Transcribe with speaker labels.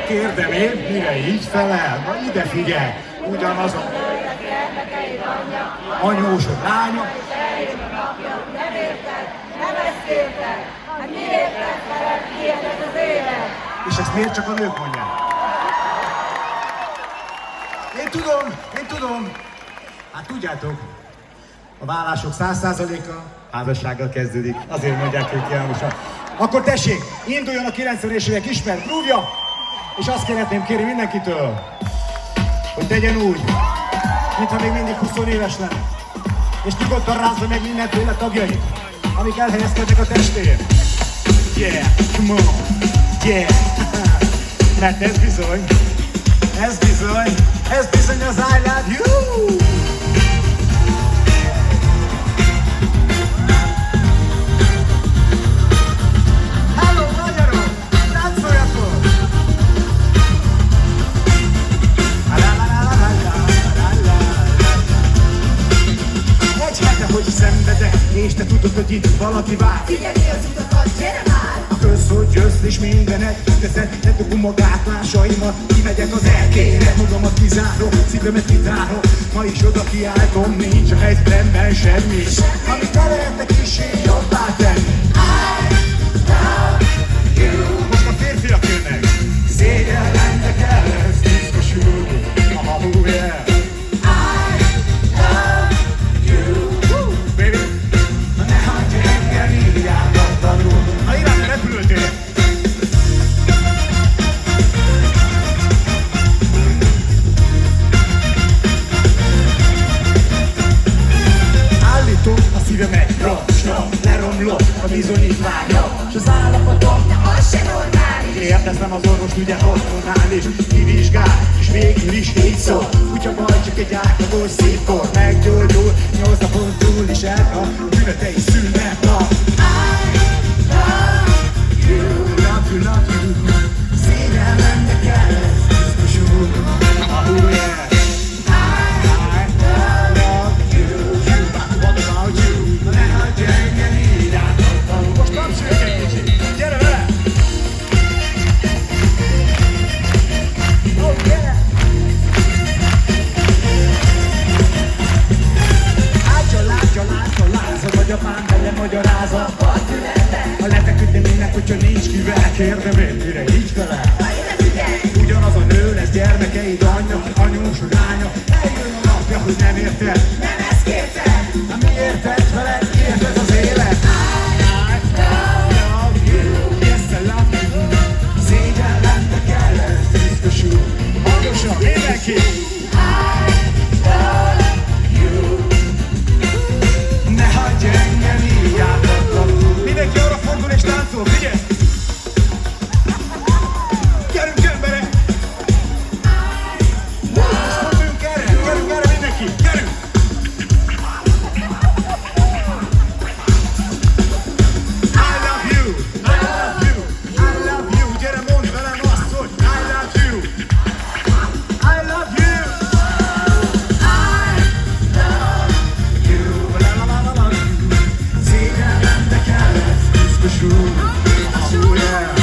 Speaker 1: Kérdem én, mire így felel? Na ide figyelj! Ugyanazon anyósod lánya.
Speaker 2: Nem érted, nem ezt érted. Hát miért lett veled ilyen ez az élet?
Speaker 1: És ezt miért csak a nők mondják? Én tudom. Hát tudjátok, a vállások 100%-a házassággal kezdődik. Azért mondják ők Jánosan. Akkor tessék, induljon a 90-es évek ismert groove-ja, és azt szeretném kérni mindenkitől, hogy tegyen úgy, mintha még mindig 20 éves lenne. És nyugodtan rázza meg mindenféle tagjait, amik elhelyezkednek a testén. Yeah, come on, yeah. Mert ez bizony az I love you. Hello, magyarok, táncoljatok! Egy hete, hogy szenvedek, és te tudod, hogy itt valaki vár.
Speaker 2: Figyelj az utakat, gyere már!
Speaker 1: Kösz, hogy jössz és mindenet teszed, ne dobom a gátlásaimat, kimegyek az elkére, magamat kizárom, szívemet kitárom, ma is oda kiáltom, nincs a helyzetemben semmi, amit el lehetne kissé jobbá tenni. Most a férfiak jönnek, szégyellennek el lesz diszkosulni, oh yeah. Baby, na ne hagyj engem így átlatlanul. Na irány a repülőtér! Állítom, a szívem egy rocksra, leromlott a bizonyítványra, s az állapotom,
Speaker 2: De az se normális!
Speaker 1: értezem az orvost, ugye otthonál is kivizsgál, és végül is így szól. Kutya baj, csak egy átlagos szívkor meggyógyul, 8 napon túl is elkap, a bűnetei szűnnek nap. Love you, szívembe kell ez biztosul. Oh yeah. I love you. What about you? Na ne hagyj engem így átadni. Most tapsoljuk egy kicsit. Gyere vele! Oh yeah! Látszol, hogy a pán velem magyarázza. Ha lefeküdni mindnek, hogyha nincs kivel, kérdem én, mire így felel. Ugyanaz a nő lesz gyermekeid anyja, anyós lánya. Eljön a napja, hogy nem érted.
Speaker 2: Nem ezt kérted!
Speaker 1: Na mi érted veled, érted az élet? I love you, yes I love you. Szégyellenbe kell ez biztosul. Hangosan, mindenki! Ne hagyj engem így átadni. Mindenki arra fordul és táncol, figyelj! Gyerünk emberek! Forduljunk erre mindenki! Gyerünk! I love you! I love you! I love you! Gyere mondd velem azt, hogy I love you! I love you! Szégyellenbe kell ez biztosul. Oh yeah!